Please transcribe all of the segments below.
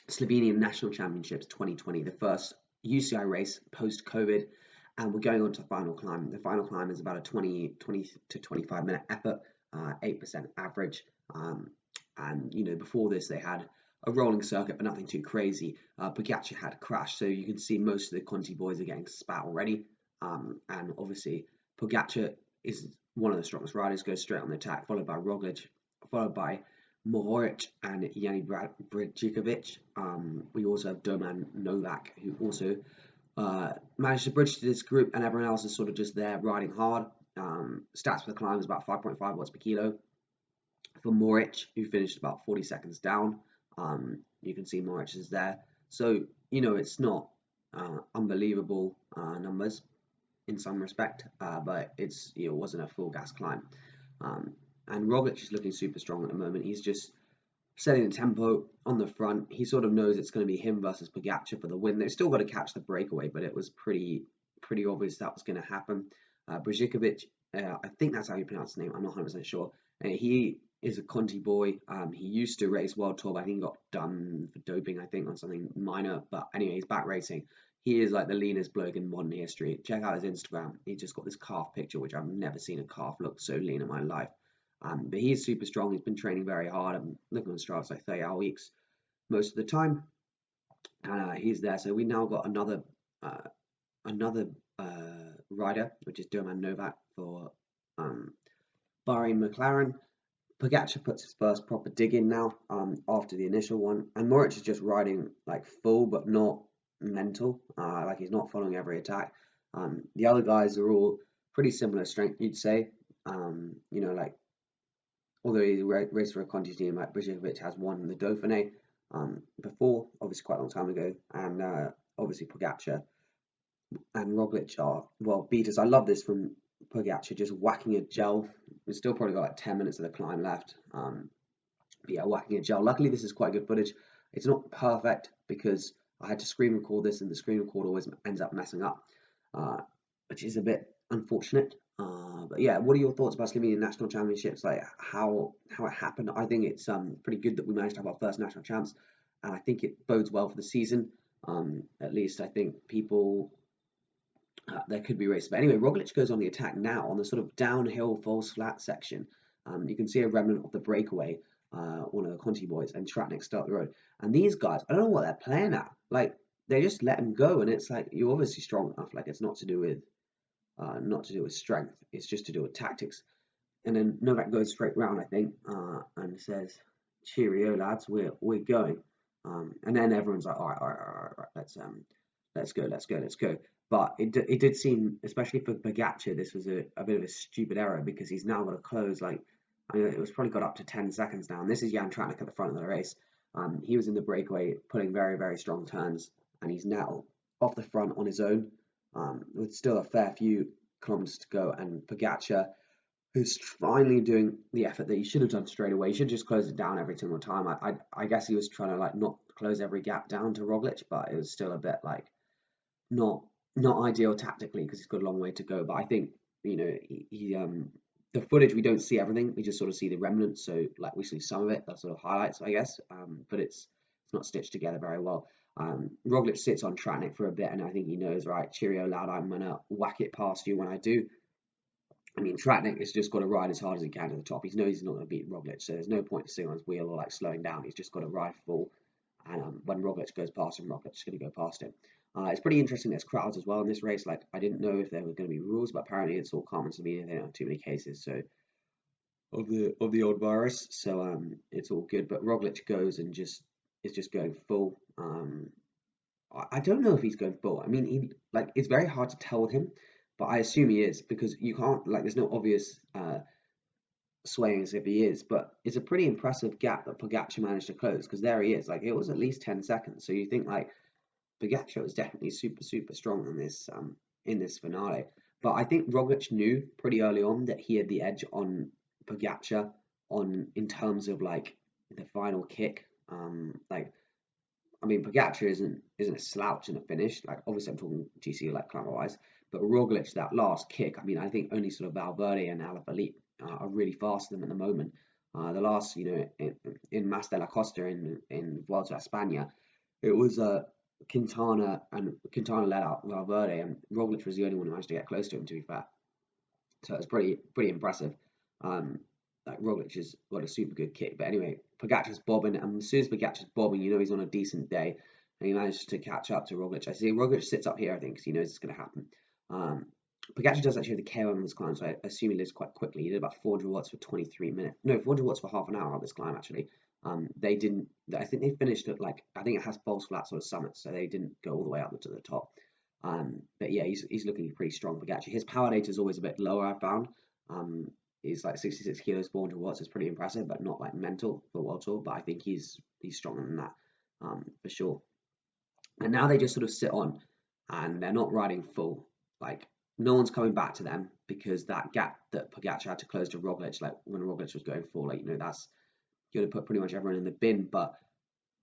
Slovenian National Championships 2020, the first UCI race post-COVID, and we're going on to the final climb. The final climb is about a 20 to 25 minute effort, 8% average. And before this they had a rolling circuit, but nothing too crazy. Pogacar had crashed, so you can see most of the Conti boys are getting spat already. And obviously Pogacar is one of the strongest riders, goes straight on the attack, followed by Roglic, followed by Mohoric and Yanni Brajikovic. We also have Doman Novak, who also managed to bridge to this group, and everyone else is sort of just there riding hard. Stats for the climb is about 5.5 watts per kilo. For Mohoric, who finished about 40 seconds down, you can see Mohoric is there. So, it's not unbelievable numbers in some respect, but it wasn't a full gas climb. And Roglic is looking super strong at the moment. He's just setting the tempo on the front. He sort of knows it's going to be him versus Pogacar for the win. They've still got to catch the breakaway, but it was pretty obvious that was going to happen. Brajikovic, I think that's how you pronounce his name. I'm not 100% sure. And he is a Conti boy. He used to race World Tour, but I think he got done for doping, I think, on something minor. But anyway, he's back racing. He is like the leanest bloke in modern history. Check out his Instagram. He's just got this calf picture, which I've never seen a calf look so lean in my life. But he's super strong. He's been training very hard. I'm looking on Strava, it's like 30-hour weeks most of the time. He's there. So we now got another rider, which is Doman Novak for Bahrain McLaren. Pogacar puts his first proper dig in now after the initial one, and Mohoric is just riding like full but not mental, like he's not following every attack. The other guys are all pretty similar strength, you'd say. Like although he raced for a Conti team, like Brajikovic has won the Dauphiné before, obviously quite a long time ago, and obviously Pogacar and Roglic are beaters. I love this from Pogacar, just whacking a gel. We've still probably got like 10 minutes of the climb left. But yeah, whacking a gel. Luckily, this is quite good footage. It's not perfect because I had to screen record this, and the screen record always ends up messing up, which is a bit unfortunate. But yeah, what are your thoughts about Slovenian national championships? Like how it happened? I think it's pretty good that we managed to have our first national champs, and I think it bodes well for the season. At least I think people there could be races. But anyway, Roglic goes on the attack now on the sort of downhill falls flat section. You can see a remnant of the breakaway, one of the Conti boys, and Tratnik start the road. And these guys, I don't know what they're playing at. Like they just let him go, and it's like you're obviously strong enough. Like it's not to do with strength. It's just to do with tactics. And then Novak goes straight round, I think, and says, "Cheerio, lads, we're going." And then everyone's like, "All right, all right, all right, all right, let's go." But it did seem, especially for Pogacar, this was a bit of a stupid error because he's now got to close like it was probably got up to 10 seconds now. And this is Jan Tratnik at the front of the race. He was in the breakaway, putting very, very strong turns, and he's now off the front on his own, with still a fair few kilometers to go. And Pogacar, who's finally doing the effort that he should have done straight away. He should just close it down every single time. I guess he was trying to like not close every gap down to Roglic, but it was still a bit like not ideal tactically because he's got a long way to go. But I think he the footage, we don't see everything, we just sort of see the remnants. So like we see some of it, that's sort of highlights, I guess. But it's not stitched together very well. Roglic sits on Tratnik for a bit, and I think he knows, right, cheerio lad, I'm gonna whack it past you when I do. I mean, Tratnik has just got to ride as hard as he can to the top. He knows he's not going to beat Roglic, so there's no point sitting on his wheel or like slowing down. He's just got to ride full. And when Roglic goes past him, Roglic's going to go past him. It's pretty interesting. There's crowds as well in this race. Like I didn't know if there were going to be rules, but apparently it's all common to me. They don't have too many cases, so of the old virus. So it's all good. But Roglic goes and is just going full. I don't know if he's going full. I mean, it's very hard to tell with him, but I assume he is because you can't like there's no obvious swaying as if he is. But it's a pretty impressive gap that Pogacar managed to close because there he is. Like it was at least 10 seconds. So you think like Pogacar was definitely super strong in this finale. But I think Roglic knew pretty early on that he had the edge on Pogacar in terms of like the final kick. Like I mean, Pogacar isn't a slouch in a finish. Like obviously, I'm talking GC like climber wise, but Roglic that last kick. I mean, I think only sort of Valverde and Alaphilippe are really faster than at the moment. The last, in Mas de la Costa in Vuelta a España, It was Quintana let out Valverde, and Roglic was the only one who managed to get close to him. To be fair, so it's pretty impressive. Um, like Roglic has got a super good kick, but anyway, Pogacar's bobbing, and as soon as Pogacar's bobbing, you know he's on a decent day, and he managed to catch up to Roglic. I see Roglic sits up here, I think, because he knows it's going to happen. Um, Pogacar does actually have the KO on this climb, so I assume he lives quite quickly. He did about 400 watts for 23 minutes. No, 400 watts for half an hour on this climb, actually. They didn't, I think they finished at like, I think it has false flats or summits, so they didn't go all the way up to the top. But yeah, he's looking pretty strong, Pogacar. His power data is always a bit lower, I found. Um, he's like 66 kilos, 400 watts is pretty impressive, but not like mental for World Tour. But I think he's stronger than that, for sure. And now they just sort of sit on, and they're not riding full. Like no one's coming back to them because that gap that Pogacar had to close to Roglic, like when Roglic was going full, like that's going to put pretty much everyone in the bin. But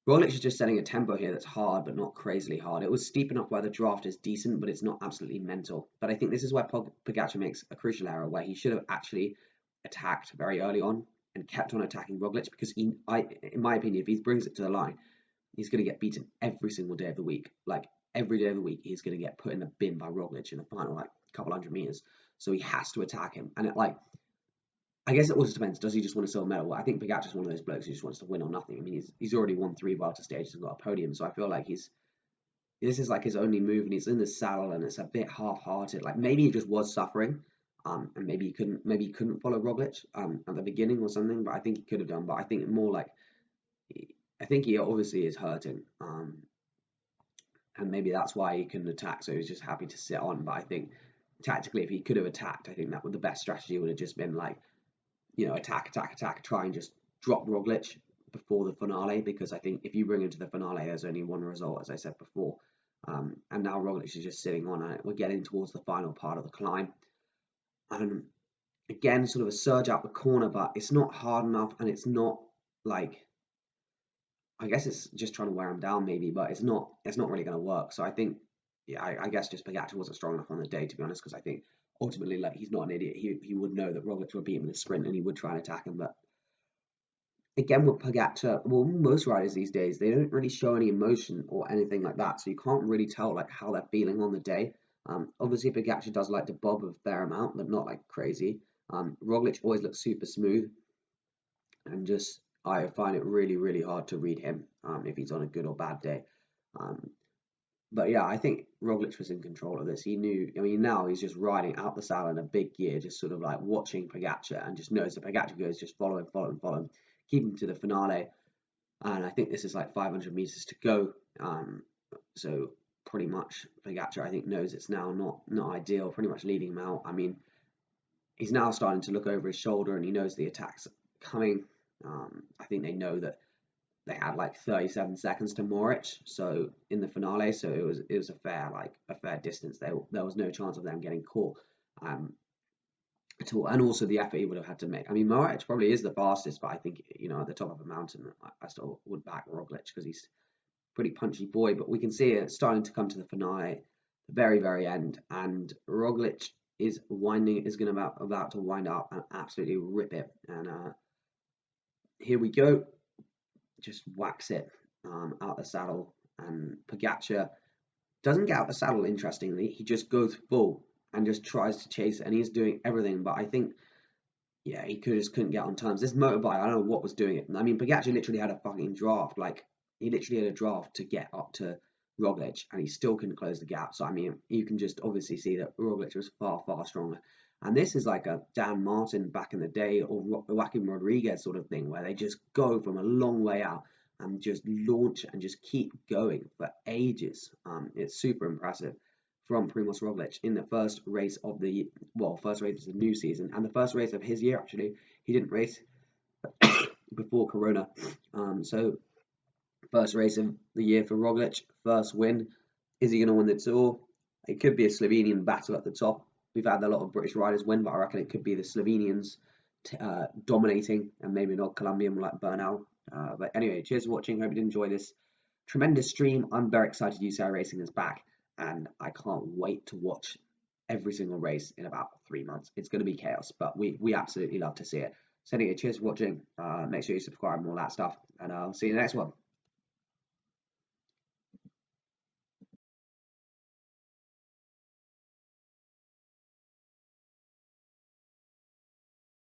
Roglic is just setting a tempo here that's hard, but not crazily hard. It was steep enough where the draft is decent, but it's not absolutely mental. But I think this is where Pogacar makes a crucial error, where he should have actually attacked very early on and kept on attacking Roglic, because in my opinion, if he brings it to the line, he's going to get beaten every single day of the week. Like every day of the week, he's going to get put in the bin by Roglic in the final, like a couple hundred meters. So he has to attack him. And I guess it also depends. Does he just want to sell a medal? I think Pogacar's one of those blokes who just wants to win or nothing. I mean, he's already won 3 Vuelta stages and got a podium, so I feel like this is like his only move, and he's in the saddle, and it's a bit half-hearted. Like maybe he just was suffering, and maybe he couldn't follow Roglic at the beginning or something. But I think he could have done. But I think more like I think he obviously is hurting, and maybe that's why he couldn't attack. So he's just happy to sit on. But I think tactically, if he could have attacked, I think that would the best strategy would have just been like attack, try and just drop Roglic before the finale, because I think if you bring him to the finale, there's only one result, as I said before. And now Roglic is just sitting on it. We're getting towards the final part of the climb. And again, sort of a surge out the corner, but it's not hard enough, and it's not like, I guess it's just trying to wear him down maybe, but it's not really going to work. So I think, yeah, I guess just Pogacar wasn't strong enough on the day, to be honest, because I think ultimately, like, he's not an idiot. He would know that Roglic would beat him in the sprint, and he would try and attack him. But again, with Pogacar, well, most riders these days, they don't really show any emotion or anything like that, so you can't really tell like how they're feeling on the day. Obviously, Pogacar does like to bob a fair amount, but not like crazy. Roglic always looks super smooth, and just I find it really hard to read him if he's on a good or bad day. Um, but yeah, I think Roglic was in control of this. He knew. I mean, now he's just riding out the saddle in a big gear, just sort of like watching Pogacar, and just knows that Pogacar goes, just follow him, keep him to the finale. And I think this is like 500 meters to go. So pretty much Pogacar, I think, knows it's now not ideal. Pretty much leading him out. I mean, he's now starting to look over his shoulder, and he knows the attack's coming. I think they know that they had like 37 seconds to Moritz, so in the finale, so it was a fair distance. There was no chance of them getting caught at all, and also the effort he would have had to make. I mean, Moritz probably is the fastest, but I think at the top of a mountain, I still would back Roglic because he's a pretty punchy boy. But we can see it starting to come to the finale, the very end, and Roglic is going about to wind up and absolutely rip it. And here we go. Just whacks it out the saddle, and Pogacar doesn't get out the saddle. Interestingly, he just goes full and just tries to chase it, and he's doing everything. But I think, yeah, he couldn't get on terms. This motorbike, I don't know what was doing it. I mean, Pogacar literally had a fucking draft. Like he literally had a draft to get up to Roglic, and he still couldn't close the gap. So I mean, you can just obviously see that Roglic was far stronger. And this is like a Dan Martin back in the day, or Joaquin Rodriguez sort of thing, where they just go from a long way out and just launch and just keep going for ages. It's super impressive from Primoz Roglic in the first race of the first race of the new season, and the first race of his year. Actually, he didn't race before Corona, so first race of the year for Roglic, first win. Is he going to win the Tour? It could be a Slovenian battle at the top. We've had a lot of British riders win, but I reckon it could be the Slovenians dominating, and maybe not Colombian like Bernal. But anyway, cheers for watching. Hope you did enjoy this tremendous stream. I'm very excited UCI Racing is back, and I can't wait to watch every single race in about 3 months. It's going to be chaos, but we absolutely love to see it. So anyway, cheers for watching. Make sure you subscribe and all that stuff, and I'll see you in the next one.